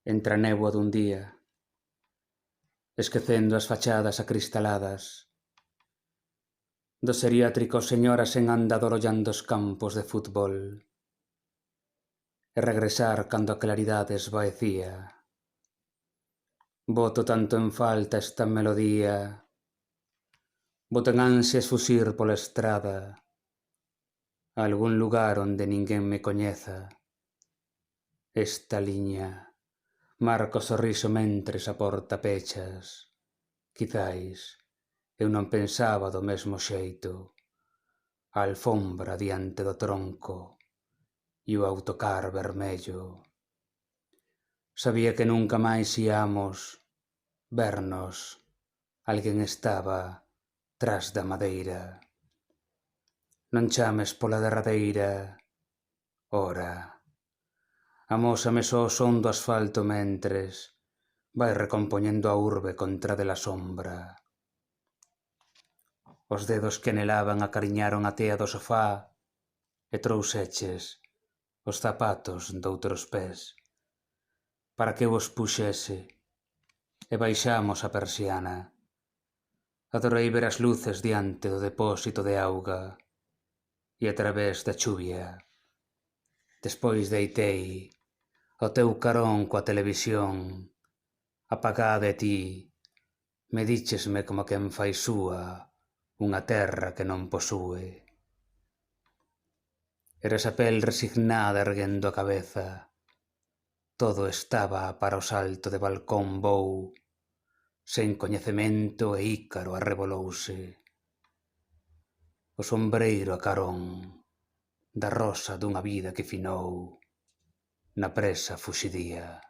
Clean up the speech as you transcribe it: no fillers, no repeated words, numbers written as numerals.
Entre a néboa dun día, esquecendo as fachadas acristaladas dos seriátricos señoras en andador ollando os campos de fútbol, e regresar cando a claridade esvaecía. Boto tanto en falta esta melodía, boto en ansias fuxir pola estrada a algún lugar onde ninguén me coñeza. Esta liña marca o sorriso mentres a porta pechas. Quizais eu non pensaba do mesmo xeito. A alfombra diante do tronco e o autocar vermello. Sabía que nunca máis íamos vernos. Alguén estaba tras da madeira. Non chames pola derradeira hora. Amósame só o son do asfalto mentres vai recompoñendo a urbe contra de la sombra. Os dedos que anhelaban acariñaron a tea do sofá e trouxeches os zapatos doutros pés para que eu os puxese e baixamos a persiana. Adorei ver as luces diante do depósito de auga e a través da chuvia. Despois deitei ao teu carón coa televisión apagada e ti me díchesme como quen fai súa unha terra que non posúe. Eras a pel resignada erguendo a cabeza. Todo estaba para o salto de balcón vou, sen coñecemento e Ícaro arrebolouse. O sombreiro a carón da rosa dunha vida que finou na presa fuxidía.